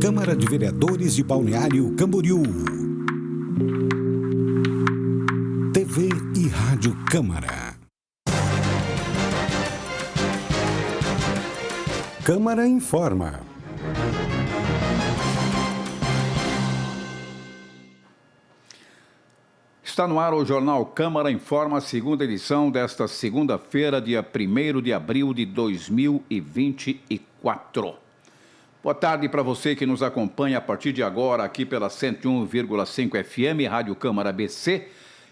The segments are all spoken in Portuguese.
Câmara de Vereadores de Balneário Camboriú. TV e Rádio Câmara. Câmara informa. Está no ar o Jornal Câmara Informa, segunda edição desta segunda-feira, dia 1º de abril de 2024. Boa tarde para você que nos acompanha a partir de agora aqui pela 101,5 FM, Rádio Câmara BC.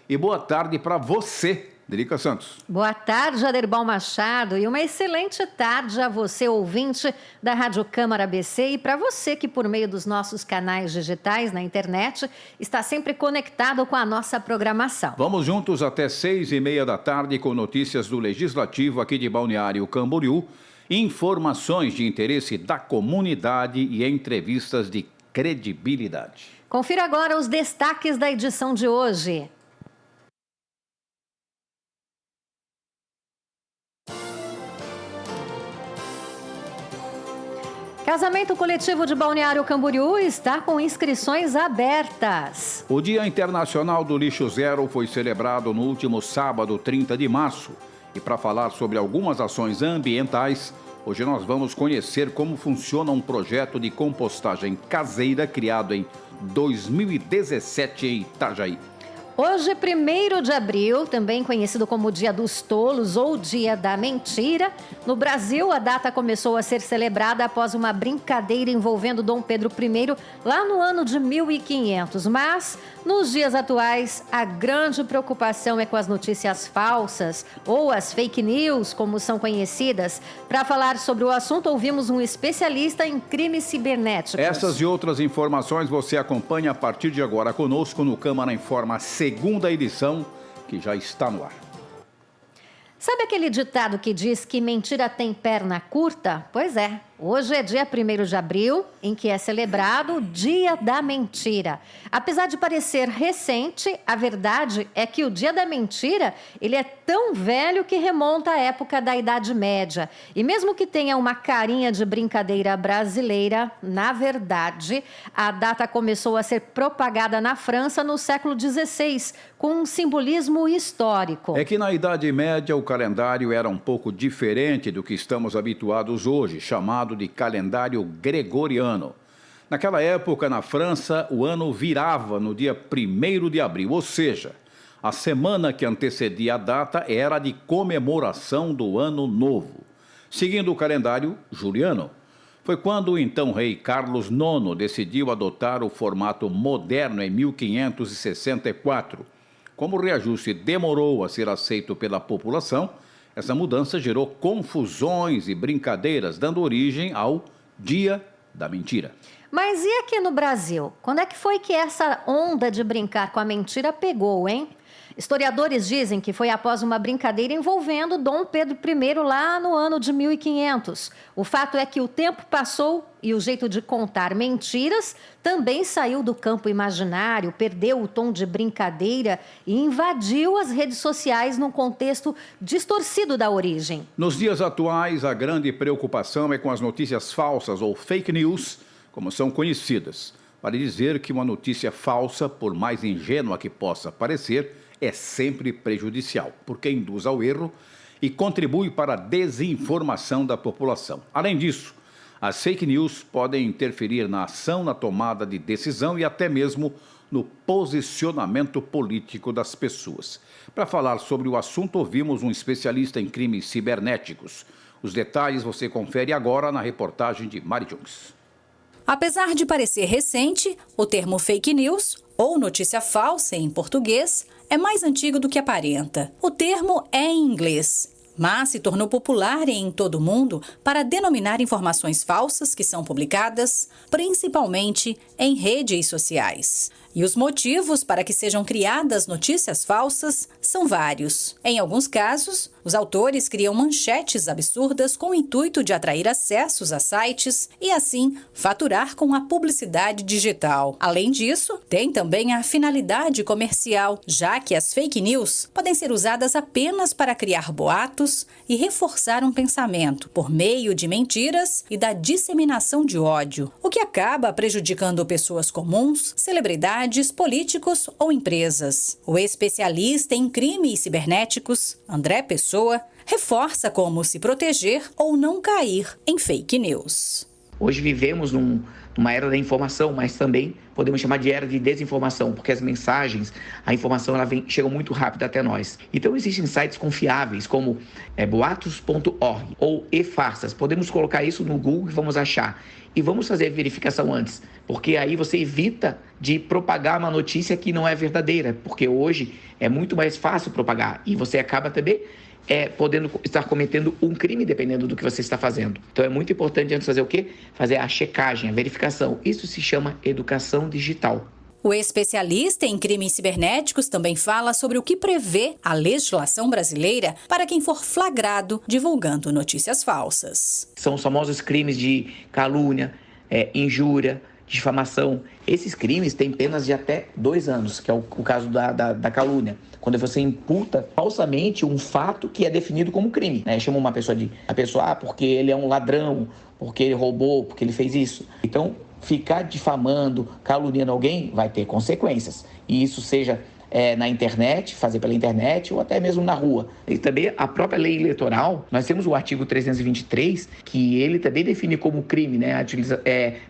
E boa tarde para você, Derica Santos. Boa tarde, Aderbal Machado, e uma excelente tarde a você, ouvinte da Rádio Câmara BC, e para você que, por meio dos nossos canais digitais na internet, está sempre conectado com a nossa programação. Vamos juntos até 6h30 da tarde com notícias do Legislativo aqui de Balneário Camboriú, informações de interesse da comunidade e entrevistas de credibilidade. Confira agora os destaques da edição de hoje. Casamento coletivo de Balneário Camboriú está com inscrições abertas. O Dia Internacional do Lixo Zero foi celebrado no último sábado, 30 de março. E para falar sobre algumas ações ambientais, hoje nós vamos conhecer como funciona um projeto de compostagem caseira criado em 2017 em Itajaí. Hoje, 1º de abril, também conhecido como Dia dos Tolos ou Dia da Mentira, no Brasil a data começou a ser celebrada após uma brincadeira envolvendo Dom Pedro I lá no ano de 1500. Mas, nos dias atuais, a grande preocupação é com as notícias falsas ou as fake news, como são conhecidas. Para falar sobre o assunto, ouvimos um especialista em crimes cibernéticos. Essas e outras informações você acompanha a partir de agora conosco no Câmara Informa, segunda edição, que já está no ar. Sabe aquele ditado que diz que mentira tem perna curta? Pois é, hoje é dia 1º de abril, em que é celebrado o Dia da Mentira. Apesar de parecer recente, a verdade é que o Dia da Mentira, ele é tão velho que remonta à época da Idade Média. E mesmo que tenha uma carinha de brincadeira brasileira, na verdade, a data começou a ser propagada na França no século XVI, com um simbolismo histórico. É que na Idade Média o calendário era um pouco diferente do que estamos habituados hoje, chamado de calendário gregoriano. Naquela época, na França, o ano virava no dia 1º de abril, ou seja, a semana que antecedia a data era de comemoração do Ano Novo. Seguindo o calendário juliano, foi quando o então rei Carlos IX decidiu adotar o formato moderno em 1564. Como o reajuste demorou a ser aceito pela população, essa mudança gerou confusões e brincadeiras, dando origem ao Dia da Mentira. Mas e aqui no Brasil? Quando é que foi que essa onda de brincar com a mentira pegou, hein? Historiadores dizem que foi após uma brincadeira envolvendo Dom Pedro I lá no ano de 1500. O fato é que o tempo passou e o jeito de contar mentiras também saiu do campo imaginário, perdeu o tom de brincadeira e invadiu as redes sociais num contexto distorcido da origem. Nos dias atuais, a grande preocupação é com as notícias falsas ou fake news, como são conhecidas. Vale dizer que uma notícia falsa, por mais ingênua que possa parecer, é sempre prejudicial, porque induz ao erro e contribui para a desinformação da população. Além disso, as fake news podem interferir na ação, na tomada de decisão e até mesmo no posicionamento político das pessoas. Para falar sobre o assunto, ouvimos um especialista em crimes cibernéticos. Os detalhes você confere agora na reportagem de Mari Jones. Apesar de parecer recente, o termo fake news, ou notícia falsa em português, é mais antigo do que aparenta. O termo é em inglês, mas se tornou popular em todo o mundo para denominar informações falsas que são publicadas, principalmente em redes sociais. E os motivos para que sejam criadas notícias falsas são vários. Em alguns casos, os autores criam manchetes absurdas com o intuito de atrair acessos a sites e, assim, faturar com a publicidade digital. Além disso, tem também a finalidade comercial, já que as fake news podem ser usadas apenas para criar boatos fatos e reforçar um pensamento por meio de mentiras e da disseminação de ódio, o que acaba prejudicando pessoas comuns, celebridades, políticos ou empresas. O especialista em crimes cibernéticos, André Pessoa, reforça como se proteger ou não cair em fake news. Hoje vivemos numa era da informação, mas também podemos chamar de era de desinformação, porque as mensagens, a informação, chega muito rápido até nós. Então existem sites confiáveis como boatos.org ou e-farsas. Podemos colocar isso no Google e vamos achar. E vamos fazer a verificação antes, porque aí você evita de propagar uma notícia que não é verdadeira, porque hoje é muito mais fácil propagar e você acaba também podendo estar cometendo um crime dependendo do que você está fazendo. Então é muito importante antes fazer o quê? Fazer a checagem, a verificação. Isso se chama educação digital. O especialista em crimes cibernéticos também fala sobre o que prevê a legislação brasileira para quem for flagrado divulgando notícias falsas. São os famosos crimes de calúnia, injúria, difamação. Esses crimes têm penas de até 2 anos, que é o caso da calúnia. Quando você imputa falsamente um fato que é definido como crime, né? Chama uma pessoa porque ele é um ladrão, porque ele roubou, porque ele fez isso. Então, ficar difamando, caluniando alguém vai ter consequências. E isso seja na internet, fazer pela internet ou até mesmo na rua. E também a própria lei eleitoral, nós temos o artigo 323, que ele também define como crime, né?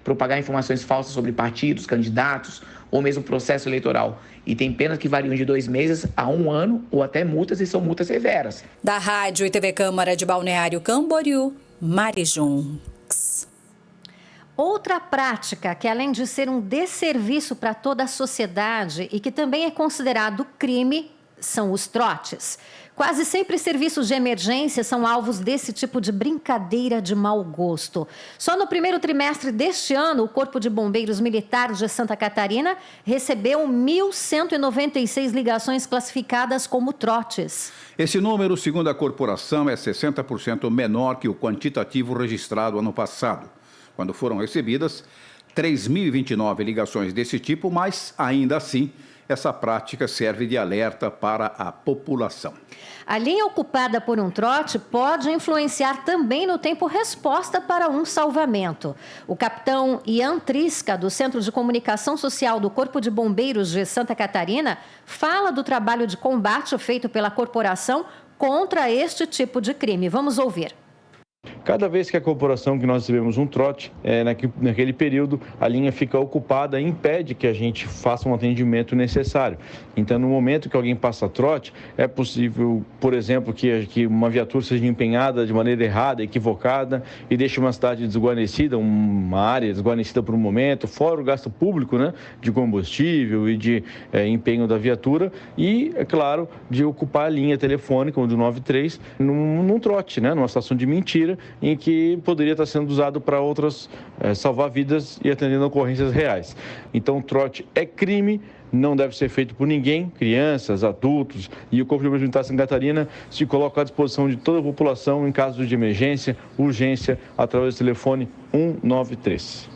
Propagar informações falsas sobre partidos, candidatos ou mesmo processo eleitoral. E tem penas que variam de 2 meses a 1 ano ou até multas, e são multas severas. Da Rádio e TV Câmara de Balneário Camboriú, Mari Junks. Outra prática que, além de ser um desserviço para toda a sociedade e que também é considerado crime, são os trotes. Quase sempre serviços de emergência são alvos desse tipo de brincadeira de mau gosto. Só no primeiro trimestre deste ano, o Corpo de Bombeiros Militar de Santa Catarina recebeu 1.196 ligações classificadas como trotes. Esse número, segundo a corporação, é 60% menor que o quantitativo registrado ano passado, quando foram recebidas 3.029 ligações desse tipo, mas, ainda assim, essa prática serve de alerta para a população. A linha ocupada por um trote pode influenciar também no tempo-resposta para um salvamento. O capitão Ian Trisca, do Centro de Comunicação Social do Corpo de Bombeiros de Santa Catarina, fala do trabalho de combate feito pela corporação contra este tipo de crime. Vamos ouvir. Cada vez que a corporação que nós recebemos um trote, naquele período a linha fica ocupada e impede que a gente faça um atendimento necessário. Então, no momento que alguém passa trote, é possível, por exemplo, que uma viatura seja empenhada de maneira errada, equivocada, e deixe uma cidade desguarnecida, uma área desguarnecida por um momento, fora o gasto público, né, de combustível e de empenho da viatura, e, é claro, de ocupar a linha telefônica, o do 93, num trote, né, numa situação de mentira, em que poderia estar sendo usado para outras, salvar vidas e atendendo ocorrências reais. Então, o trote é crime, não deve ser feito por ninguém, crianças, adultos, e o Corpo de Bombeiros Militar de Santa Catarina se coloca à disposição de toda a população em caso de emergência, urgência, através do telefone 193.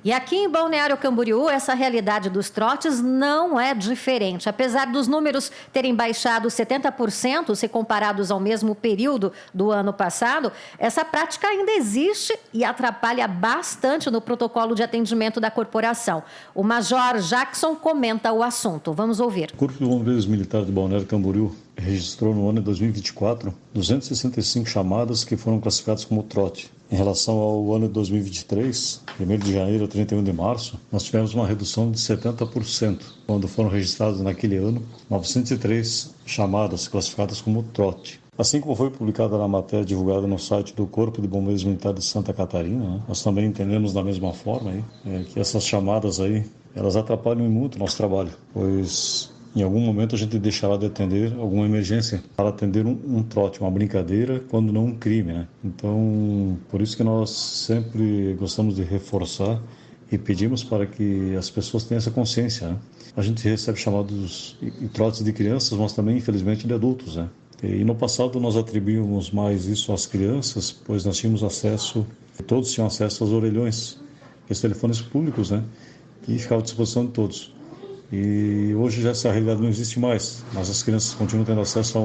E aqui em Balneário Camboriú, essa realidade dos trotes não é diferente. Apesar dos números terem baixado 70% se comparados ao mesmo período do ano passado, essa prática ainda existe e atrapalha bastante no protocolo de atendimento da corporação. O Major Jackson comenta o assunto. Vamos ouvir. O Corpo de Bombeiros Militar de Balneário Camboriú registrou no ano de 2024 265 chamadas que foram classificadas como trote. Em relação ao ano de 2023, 1º de janeiro a 31 de março, nós tivemos uma redução de 70%, quando foram registradas naquele ano 903 chamadas classificadas como trote. Assim como foi publicada na matéria divulgada no site do Corpo de Bombeiros Militar de Santa Catarina, nós também entendemos da mesma forma que essas chamadas elas atrapalham muito o nosso trabalho, pois em algum momento a gente deixará de atender alguma emergência para atender um trote, uma brincadeira, quando não um crime, né? Então, por isso que nós sempre gostamos de reforçar e pedimos para que as pessoas tenham essa consciência, né? A gente recebe chamados e trotes de crianças, mas também, infelizmente, de adultos, né? E no passado nós atribuímos mais isso às crianças, pois nós tínhamos acesso, todos tinham acesso aos orelhões, os telefones públicos, né? Que ficavam à disposição de todos. E hoje já essa realidade não existe mais, mas as crianças continuam tendo acesso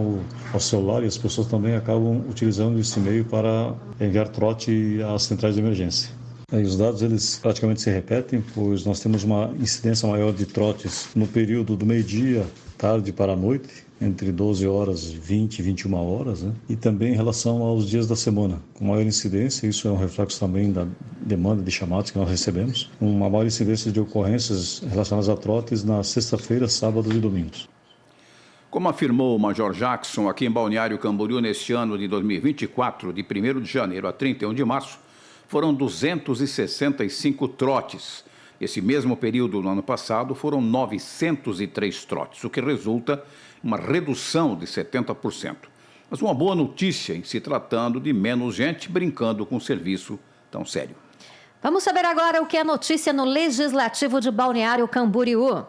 ao celular e as pessoas também acabam utilizando esse meio para enviar trote às centrais de emergência. E os dados eles praticamente se repetem, pois nós temos uma incidência maior de trotes no período do meio-dia, tarde para a noite, entre 12 horas e 20 e 21 horas, né? E também em relação aos dias da semana, com maior incidência, isso é um reflexo também da demanda de chamados que nós recebemos, uma maior incidência de ocorrências relacionadas a trotes na sexta-feira, sábados e domingos. Como afirmou o Major Jackson, aqui em Balneário Camboriú, neste ano de 2024, de 1º de janeiro a 31 de março, foram 265 trotes. Esse mesmo período, no ano passado, foram 903 trotes, o que resulta em uma redução de 70%. Mas uma boa notícia em se tratando de menos gente brincando com um serviço tão sério. Vamos saber agora o que é notícia no Legislativo de Balneário Camboriú.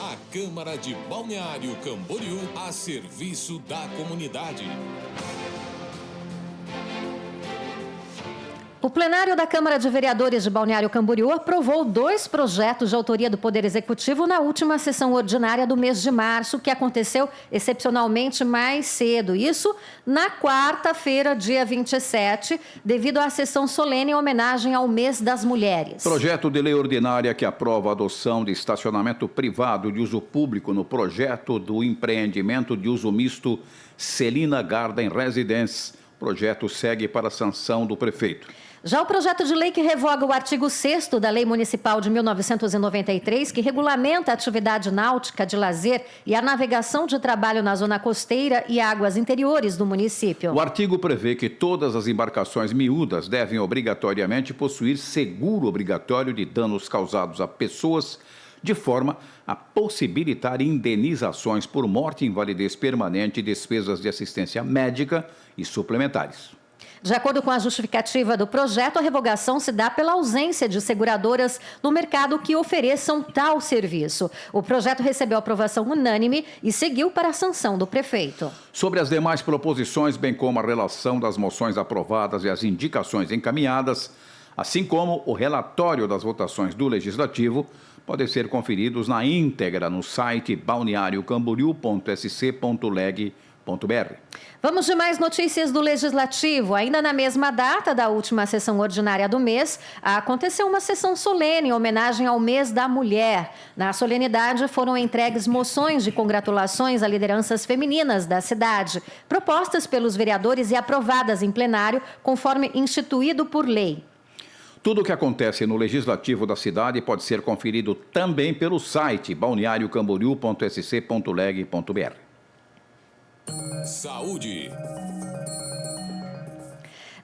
A Câmara de Balneário Camboriú a serviço da comunidade. O plenário da Câmara de Vereadores de Balneário Camboriú aprovou 2 projetos de autoria do Poder Executivo na última sessão ordinária do mês de março, que aconteceu excepcionalmente mais cedo. Isso na quarta-feira, dia 27, devido à sessão solene em homenagem ao Mês das Mulheres. Projeto de lei ordinária que aprova a adoção de estacionamento privado de uso público no projeto do empreendimento de uso misto Celina Garden Residence. O projeto segue para a sanção do prefeito. Já o projeto de lei que revoga o artigo 6º da Lei Municipal de 1993, que regulamenta a atividade náutica de lazer e a navegação de trabalho na zona costeira e águas interiores do município. O artigo prevê que todas as embarcações miúdas devem obrigatoriamente possuir seguro obrigatório de danos causados a pessoas, de forma a possibilitar indenizações por morte, invalidez permanente e despesas de assistência médica e suplementares. De acordo com a justificativa do projeto, a revogação se dá pela ausência de seguradoras no mercado que ofereçam tal serviço. O projeto recebeu aprovação unânime e seguiu para a sanção do prefeito. Sobre as demais proposições, bem como a relação das moções aprovadas e as indicações encaminhadas, assim como o relatório das votações do Legislativo, podem ser conferidos na íntegra no site balneariocamboriú.sc.leg.br. Vamos de mais notícias do Legislativo. Ainda na mesma data da última sessão ordinária do mês, aconteceu uma sessão solene em homenagem ao Mês da Mulher. Na solenidade foram entregues moções de congratulações a lideranças femininas da cidade, propostas pelos vereadores e aprovadas em plenário, conforme instituído por lei. Tudo o que acontece no Legislativo da cidade pode ser conferido também pelo site balneariocamboriú.sc.leg.br. Saúde.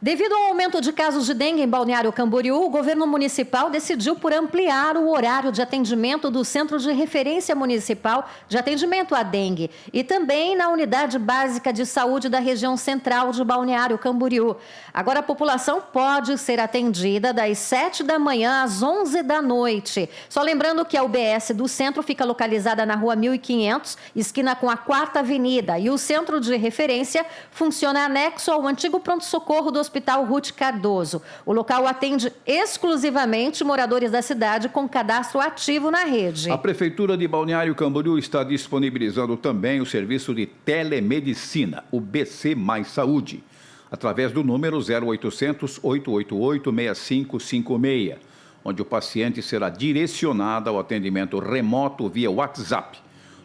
Devido ao aumento de casos de dengue em Balneário Camboriú, o governo municipal decidiu por ampliar o horário de atendimento do Centro de Referência Municipal de Atendimento à Dengue e também na Unidade Básica de Saúde da região central de Balneário Camboriú. Agora a população pode ser atendida das 7 da manhã às 11 da noite. Só lembrando que a UBS do centro fica localizada na Rua 1500, esquina com a 4ª Avenida, e o Centro de Referência funciona anexo ao antigo pronto-socorro do Hospital Ruth Cardoso. O local atende exclusivamente moradores da cidade com cadastro ativo na rede. A Prefeitura de Balneário Camboriú está disponibilizando também o serviço de telemedicina, o BC Mais Saúde, através do número 0800 888 6556, onde o paciente será direcionado ao atendimento remoto via WhatsApp.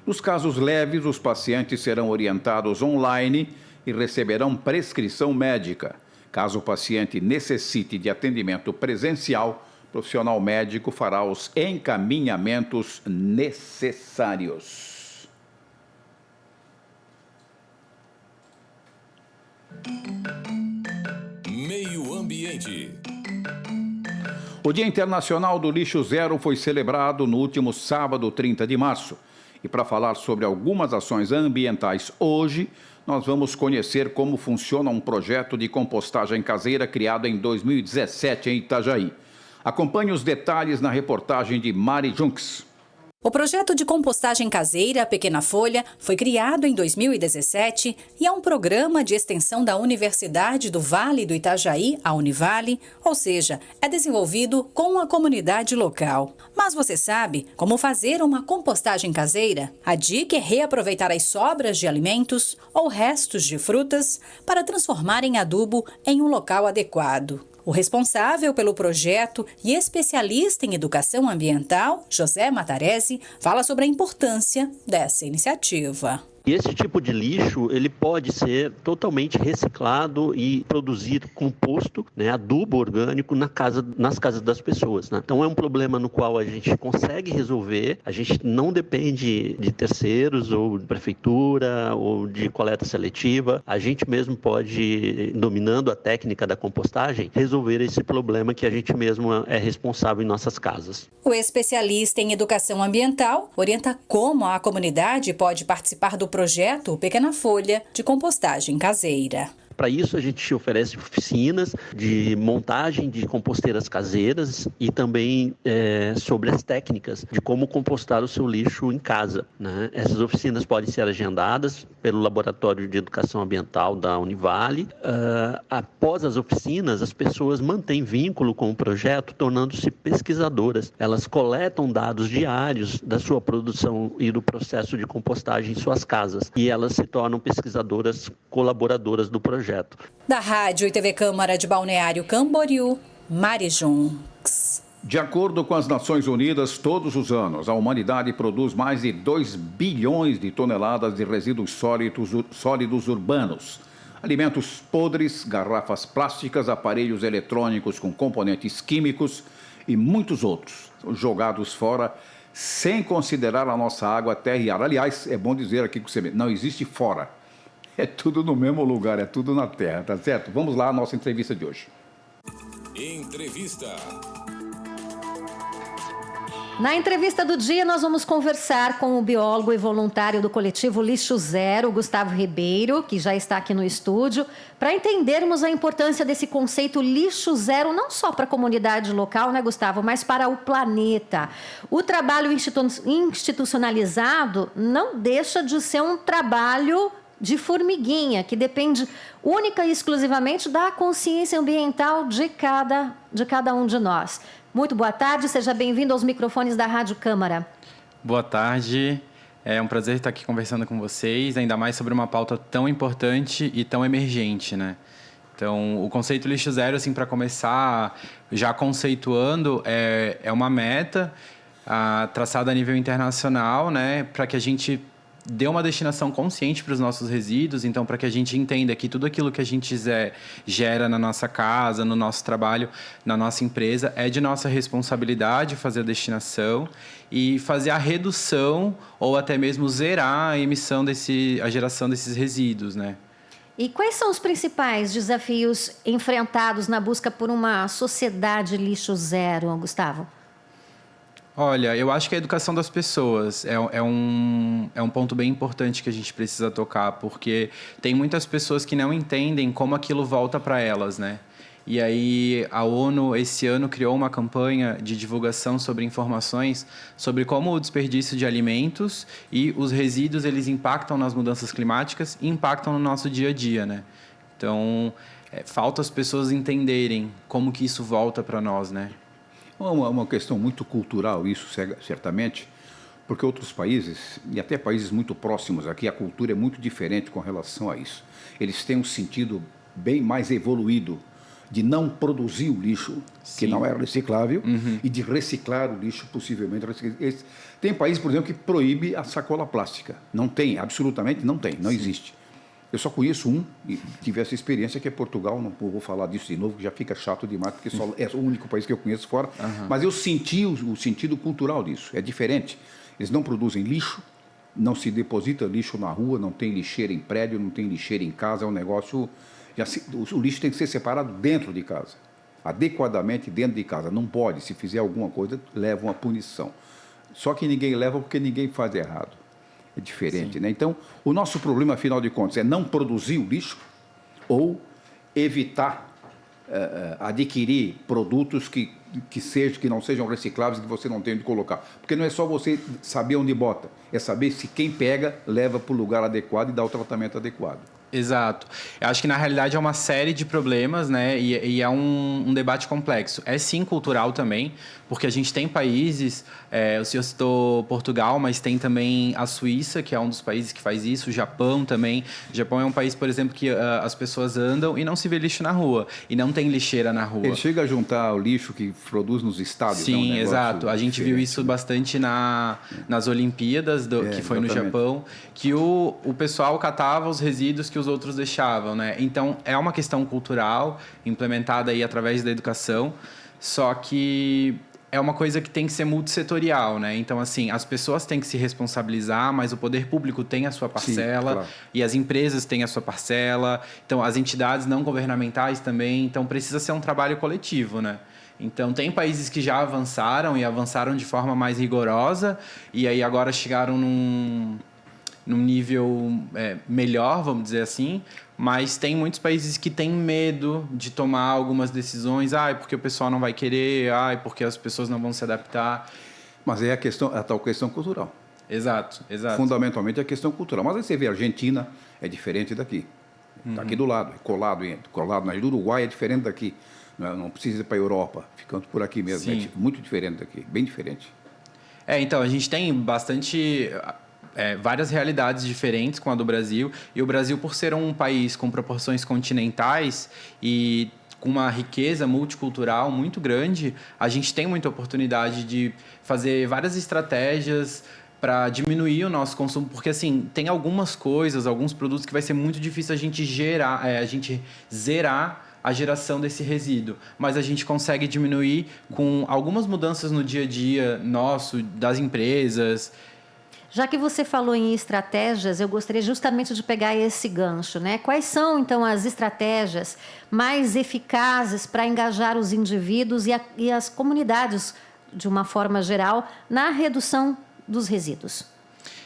Nos casos leves, os pacientes serão orientados online e receberão prescrição médica. Caso o paciente necessite de atendimento presencial, o profissional médico fará os encaminhamentos necessários. Meio Ambiente. O Dia Internacional do Lixo Zero foi celebrado no último sábado, 30 de março. E para falar sobre algumas ações ambientais hoje, nós vamos conhecer como funciona um projeto de compostagem caseira criado em 2017 em Itajaí. Acompanhe os detalhes na reportagem de Mari Junks. O projeto de compostagem caseira Pequena Folha foi criado em 2017 e é um programa de extensão da Universidade do Vale do Itajaí, a Univale, ou seja, é desenvolvido com a comunidade local. Mas você sabe como fazer uma compostagem caseira? A dica é reaproveitar as sobras de alimentos ou restos de frutas para transformar em adubo em um local adequado. O responsável pelo projeto e especialista em educação ambiental, José Matarese, fala sobre a importância dessa iniciativa. E esse tipo de lixo, ele pode ser totalmente reciclado e produzir composto, adubo orgânico nas casas das pessoas. Então é um problema no qual a gente consegue resolver, a gente não depende de terceiros ou de prefeitura ou de coleta seletiva. A gente mesmo pode, dominando a técnica da compostagem, resolver esse problema que a gente mesmo é responsável em nossas casas. O especialista em educação ambiental orienta como a comunidade pode participar do projeto Pequena Folha de compostagem caseira. Para isso, a gente oferece oficinas de montagem de composteiras caseiras e também sobre as técnicas de como compostar o seu lixo em casa. Essas oficinas podem ser agendadas pelo Laboratório de Educação Ambiental da Univale. Após as oficinas, as pessoas mantêm vínculo com o projeto, tornando-se pesquisadoras. Elas coletam dados diários da sua produção e do processo de compostagem em suas casas. E elas se tornam pesquisadoras colaboradoras do projeto. Da Rádio e TV Câmara de Balneário Camboriú, Mari Junks. De acordo com as Nações Unidas, todos os anos a humanidade produz mais de 2 bilhões de toneladas de resíduos sólidos urbanos. Alimentos podres, garrafas plásticas, aparelhos eletrônicos com componentes químicos e muitos outros jogados fora sem considerar a nossa água, terra e ar. Aliás, é bom dizer aqui que você não existe fora. É tudo no mesmo lugar, é tudo na terra, tá certo? Vamos lá à nossa entrevista de hoje. Entrevista. Na entrevista do dia, nós vamos conversar com o biólogo e voluntário do coletivo Lixo Zero, Gustavo Ribeiro, que já está aqui no estúdio, para entendermos a importância desse conceito lixo zero, não só para a comunidade local, né, Gustavo, mas para o planeta. O trabalho institucionalizado não deixa de ser um trabalho de formiguinha, que depende única e exclusivamente da consciência ambiental de cada um de nós. Muito boa tarde, seja bem-vindo aos microfones da Rádio Câmara. Boa tarde, é um prazer estar aqui conversando com vocês, ainda mais sobre uma pauta tão importante e tão emergente, né? Então, o conceito lixo zero, assim, para começar, já conceituando, é uma meta traçada a nível internacional, né, para que a gente dê uma destinação consciente para os nossos resíduos, então para que a gente entenda que tudo aquilo que a gente gera na nossa casa, no nosso trabalho, na nossa empresa, é de nossa responsabilidade fazer a destinação e fazer a redução ou até mesmo zerar a geração desses resíduos, né? E quais são os principais desafios enfrentados na busca por uma sociedade lixo zero, Gustavo? Olha, eu acho que a educação das pessoas é um ponto bem importante que a gente precisa tocar, porque tem muitas pessoas que não entendem como aquilo volta para elas, né? E aí a ONU, esse ano, criou uma campanha de divulgação sobre informações sobre como o desperdício de alimentos e os resíduos, eles impactam nas mudanças climáticas e impactam no nosso dia a dia, né? Então, falta as pessoas entenderem como que isso volta para nós, né? Uma questão muito cultural, isso certamente, porque outros países, e até países muito próximos aqui, a cultura é muito diferente com relação a isso. Eles têm um sentido bem mais evoluído de não produzir o lixo, que não é reciclável, e de reciclar o lixo possivelmente. Tem países, por exemplo, que proíbe a sacola plástica. Não tem, absolutamente não tem, não existe. Eu só conheço um e tive essa experiência, que é Portugal. Não vou falar disso de novo, que já fica chato demais, porque só é o único país que eu conheço fora. Mas eu senti o sentido cultural disso. É diferente. Eles não produzem lixo, não se deposita lixo na rua, não tem lixeira em prédio, não tem lixeira em casa. É um negócio... o lixo tem que ser separado dentro de casa, adequadamente dentro de casa. Não pode, se fizer alguma coisa, leva uma punição. Só que ninguém leva porque ninguém faz errado. É diferente, né? Então, o nosso problema, afinal de contas, é não produzir o lixo ou evitar adquirir produtos que não sejam recicláveis, que você não tem onde colocar. Porque não é só você saber onde bota, é saber se quem pega leva para o lugar adequado e dá o tratamento adequado. Exato. Eu acho que, na realidade, é uma série de problemas, né? E é um debate complexo. É, sim, cultural também, porque a gente tem países, o senhor citou Portugal, mas tem também a Suíça, que é um dos países que faz isso, o Japão também. O Japão é um país, por exemplo, que as pessoas andam e não se vê lixo na rua, e não tem lixeira na rua. Ele chega a juntar o lixo que produz nos estádios. Sim, exato. A gente viu isso bastante nas Olimpíadas, que foi no Japão, que o pessoal catava os resíduos que os outros deixavam, né? Então, é uma questão cultural implementada aí através da educação, só que é uma coisa que tem que ser multissetorial, né? Então, assim, as pessoas têm que se responsabilizar, mas o poder público tem a sua parcela. Sim, claro. E as empresas têm a sua parcela. Então, as entidades não governamentais também. Então, precisa ser um trabalho coletivo, né? Então, tem países que já avançaram e avançaram de forma mais rigorosa e aí agora chegaram num nível melhor, vamos dizer assim, mas tem muitos países que têm medo de tomar algumas decisões, porque o pessoal não vai querer, porque as pessoas não vão se adaptar. Mas é a tal questão cultural. Exato. Fundamentalmente é a questão cultural. Mas aí você vê, a Argentina é diferente daqui. Está aqui do lado, é colado na do Uruguai é diferente daqui. Não precisa ir para a Europa, ficando por aqui mesmo. Sim. É muito diferente daqui, bem diferente. Então, a gente tem bastante... várias realidades diferentes com a do Brasil, e o Brasil, por ser um país com proporções continentais e com uma riqueza multicultural muito grande, a gente tem muita oportunidade de fazer várias estratégias para diminuir o nosso consumo, porque assim, tem algumas coisas, alguns produtos que vai ser muito difícil a gente zerar a geração desse resíduo, mas a gente consegue diminuir com algumas mudanças no dia a dia nosso, das empresas. Já que você falou em estratégias, eu gostaria justamente de pegar esse gancho, né? Quais são, então, as estratégias mais eficazes para engajar os indivíduos e as comunidades, de uma forma geral, na redução dos resíduos?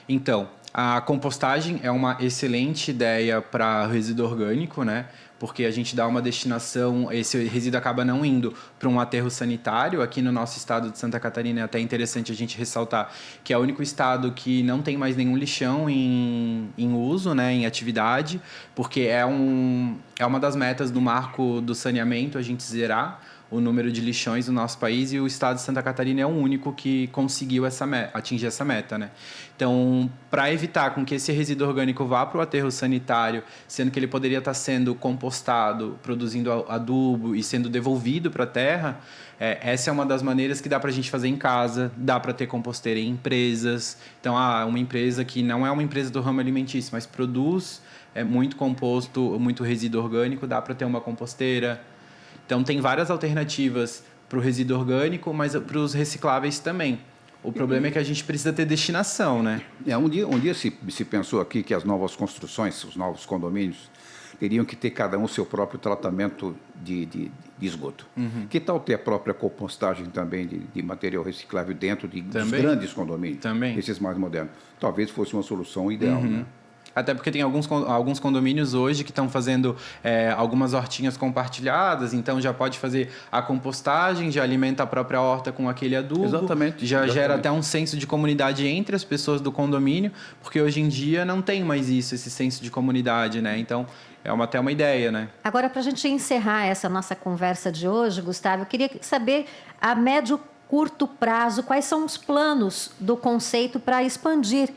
Então, a compostagem é uma excelente ideia para resíduo orgânico, né? Porque a gente dá uma destinação, esse resíduo acaba não indo para um aterro sanitário. Aqui no nosso estado de Santa Catarina é até interessante a gente ressaltar que é o único estado que não tem mais nenhum lixão em uso, né, em atividade, porque é uma das metas do marco do saneamento, a gente zerar o número de lixões no nosso país, e o estado de Santa Catarina é o único que conseguiu atingir essa meta, né? Então, para evitar com que esse resíduo orgânico vá para o aterro sanitário, sendo que ele poderia estar sendo compostado, produzindo adubo e sendo devolvido para a terra, essa é uma das maneiras que dá para a gente fazer em casa, dá para ter composteira em empresas. Então, uma empresa que não é uma empresa do ramo alimentício, mas produz muito composto, muito resíduo orgânico, dá para ter uma composteira. Então, tem várias alternativas para o resíduo orgânico, mas para os recicláveis também. O problema é que a gente precisa ter destinação, né? Um dia se pensou aqui que as novas construções, os novos condomínios, teriam que ter cada um seu próprio tratamento de esgoto. Uhum. Que tal ter a própria compostagem também de material reciclável dentro dos grandes condomínios? Também. Esses mais modernos. Talvez fosse uma solução ideal, né? Até porque tem alguns condomínios hoje que estão fazendo algumas hortinhas compartilhadas, então já pode fazer a compostagem, já alimenta a própria horta com aquele adubo. Exatamente. Já gera até um senso de comunidade entre as pessoas do condomínio, porque hoje em dia não tem mais esse senso de comunidade, né? Então, até uma ideia, né? Agora, para a gente encerrar essa nossa conversa de hoje, Gustavo, eu queria saber, a médio, curto prazo, quais são os planos do conceito para expandir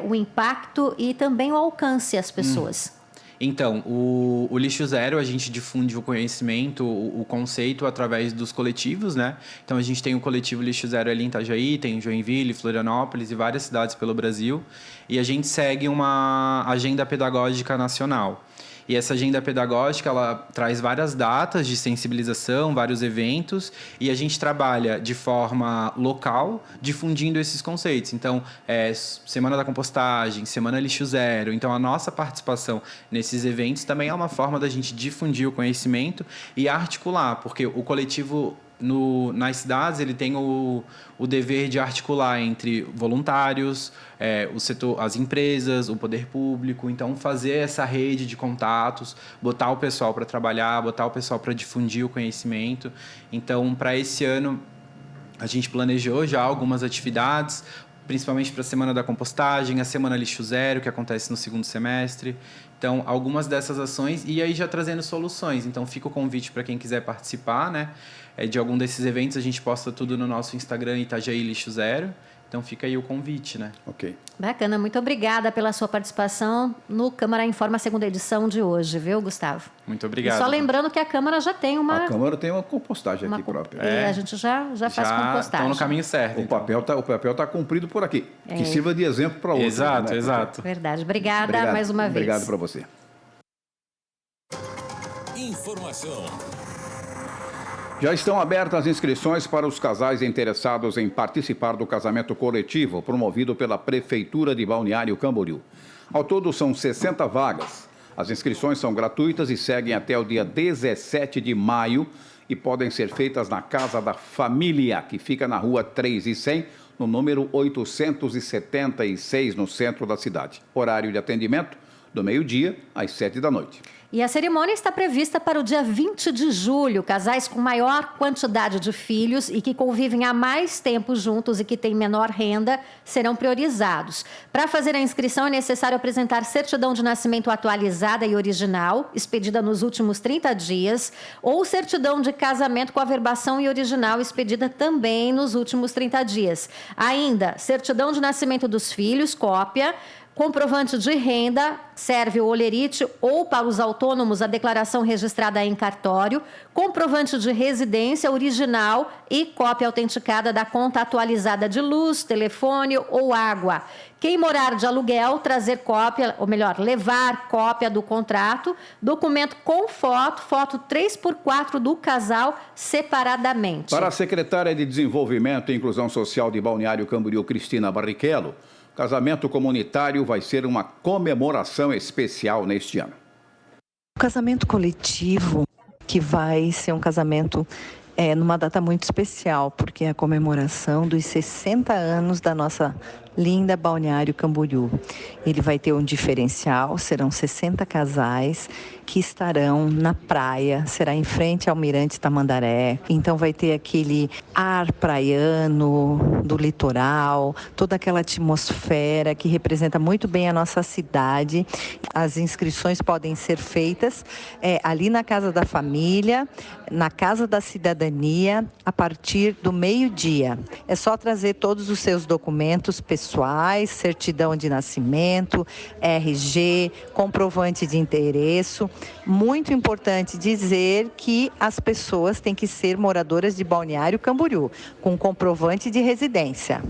o impacto e também o alcance às pessoas. Então, o Lixo Zero, a gente difunde o conhecimento, o conceito através dos coletivos, né? Então, a gente tem o coletivo Lixo Zero ali em Itajaí, tem em Joinville, Florianópolis e várias cidades pelo Brasil. E a gente segue uma agenda pedagógica nacional. E essa agenda pedagógica, ela traz várias datas de sensibilização, vários eventos, e a gente trabalha de forma local, difundindo esses conceitos. Então, Semana da Compostagem, Semana Lixo Zero. Então, a nossa participação nesses eventos também é uma forma da gente difundir o conhecimento e articular, porque o coletivo nas cidades ele tem o dever de articular entre voluntários, o setor, as empresas, o poder público. Então, fazer essa rede de contatos, botar o pessoal para trabalhar, botar o pessoal para difundir o conhecimento. Então, para esse ano, a gente planejou já algumas atividades, principalmente para a Semana da Compostagem, a Semana Lixo Zero, que acontece no segundo semestre. Então, algumas dessas ações, e aí já trazendo soluções. Então, fica o convite para quem quiser participar, né? De algum desses eventos, a gente posta tudo no nosso Instagram, Itajaí Lixo Zero. Então, fica aí o convite, né? Ok. Bacana, muito obrigada pela sua participação no Câmara Informa, segunda edição de hoje, viu, Gustavo? Muito obrigado. E só lembrando que a Câmara já tem uma... A Câmara tem uma compostagem aqui própria. A gente já faz compostagem. Estão no caminho certo. O papel tá cumprido por aqui. Que sirva de exemplo para outros. Exato, né? Exato. Verdade. Obrigada mais uma vez. Obrigado para você. Informação. Já estão abertas as inscrições para os casais interessados em participar do casamento coletivo promovido pela Prefeitura de Balneário Camboriú. Ao todo, são 60 vagas. As inscrições são gratuitas e seguem até o dia 17 de maio e podem ser feitas na Casa da Família, que fica na rua 3.100, no número 876, no centro da cidade. Horário de atendimento do meio-dia às 7 da noite. E a cerimônia está prevista para o dia 20 de julho. Casais com maior quantidade de filhos e que convivem há mais tempo juntos e que têm menor renda serão priorizados. Para fazer a inscrição é necessário apresentar certidão de nascimento atualizada e original, expedida nos últimos 30 dias, ou certidão de casamento com averbação e original, expedida também nos últimos 30 dias. Ainda, certidão de nascimento dos filhos, cópia, comprovante de renda, serve o holerite ou para os autônomos a declaração registrada em cartório, comprovante de residência original e cópia autenticada da conta atualizada de luz, telefone ou água. Quem morar de aluguel, trazer cópia, ou melhor, levar cópia do contrato, documento com foto 3x4 do casal separadamente. Para a secretária de Desenvolvimento e Inclusão Social de Balneário Camboriú, Cristina Barrichello, o casamento comunitário vai ser uma comemoração especial neste ano. O casamento coletivo, que vai ser um casamento numa data muito especial, porque é a comemoração dos 60 anos da nossa linda Balneário Camboriú. Ele vai ter um diferencial, serão 60 casais que estarão na praia, será em frente ao Mirante Tamandaré, então vai ter aquele ar praiano do litoral, toda aquela atmosfera que representa muito bem a nossa cidade. As inscrições podem ser feitas ali na Casa da Família, na Casa da Cidadania, a partir do meio-dia. É só trazer todos os seus documentos pessoais, certidão de nascimento, RG, comprovante de endereço. Muito importante dizer que as pessoas têm que ser moradoras de Balneário Camboriú, com comprovante de residência.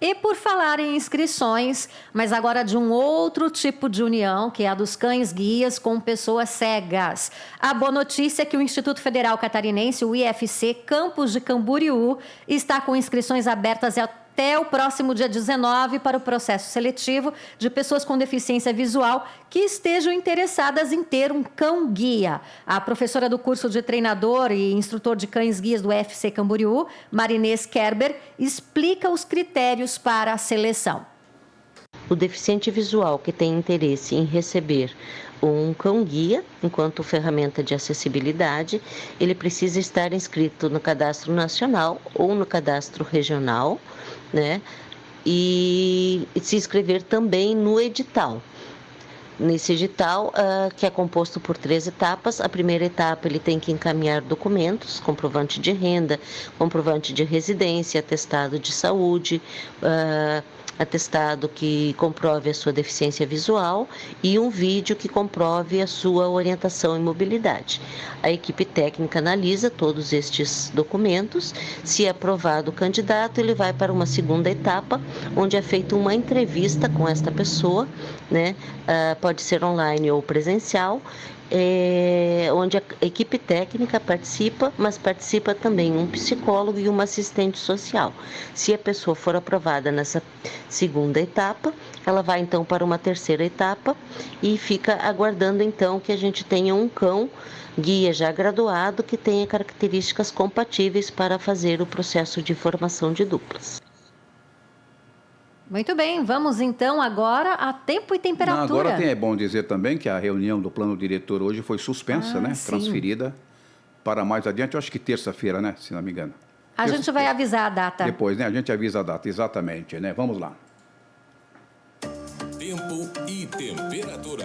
E por falar em inscrições, mas agora de um outro tipo de união, que é a dos cães-guias com pessoas cegas. A boa notícia é que o Instituto Federal Catarinense, o IFC, Campus de Camboriú, está com inscrições abertas até o próximo dia 19 para o processo seletivo de pessoas com deficiência visual que estejam interessadas em ter um cão-guia. A professora do curso de treinador e instrutor de cães-guias do IFC Camboriú, Marinês Kerber, explica os critérios para a seleção. O deficiente visual que tem interesse em receber um cão-guia, enquanto ferramenta de acessibilidade, ele precisa estar inscrito no Cadastro Nacional ou no Cadastro Regional, né? E se inscrever também no edital. Nesse edital, que é composto por 3 etapas, a primeira etapa ele tem que encaminhar documentos, comprovante de renda, comprovante de residência, atestado de saúde, atestado que comprove a sua deficiência visual e um vídeo que comprove a sua orientação e mobilidade. A equipe técnica analisa todos estes documentos. Se aprovado o candidato, ele vai para uma segunda etapa, onde é feita uma entrevista com esta pessoa, né? Pode ser online ou presencial, onde a equipe técnica participa, mas participa também um psicólogo e uma assistente social. Se a pessoa for aprovada nessa segunda etapa, ela vai então para uma terceira etapa e fica aguardando então que a gente tenha um cão guia já graduado que tenha características compatíveis para fazer o processo de formação de duplas. Muito bem, vamos então agora a tempo e temperatura. Agora é bom dizer também que a reunião do plano diretor hoje foi suspensa, né? Sim. Transferida para mais adiante, eu acho que terça-feira, né? Se não me engano. A gente vai avisar a data. Depois, né? A gente avisa a data, exatamente, né? Vamos lá. Tempo e temperatura.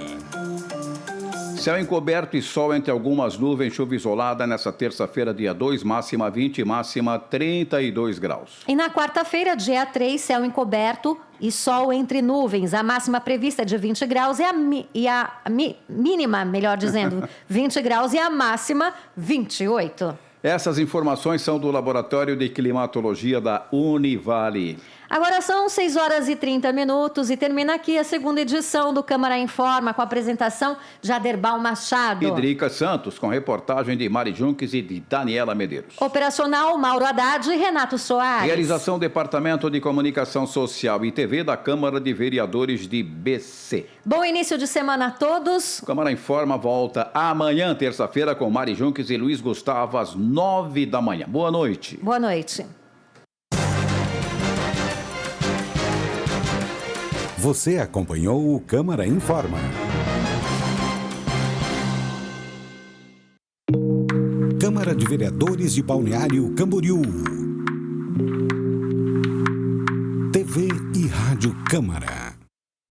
Céu encoberto e sol entre algumas nuvens, chuva isolada nessa terça-feira, dia 2, máxima 20, máxima 32 graus. E na quarta-feira, dia 3, céu encoberto e sol entre nuvens. A máxima prevista é de 20 graus e a mínima, melhor dizendo, 20 graus e a máxima 28. Essas informações são do Laboratório de Climatologia da Univale. Agora são 6 horas e 30 minutos e termina aqui a segunda edição do Câmara Informa com a apresentação de Aderbal Machado. E Drica Santos, com reportagem de Mari Junques e de Daniela Medeiros. Operacional Mauro Haddad e Renato Soares. Realização Departamento de Comunicação Social e TV da Câmara de Vereadores de BC. Bom início de semana a todos. O Câmara Informa volta amanhã, terça-feira, com Mari Junques e Luiz Gustavo, às 9 da manhã. Boa noite. Boa noite. Você acompanhou o Câmara Informa. Câmara de Vereadores de Balneário Camboriú. TV e Rádio Câmara.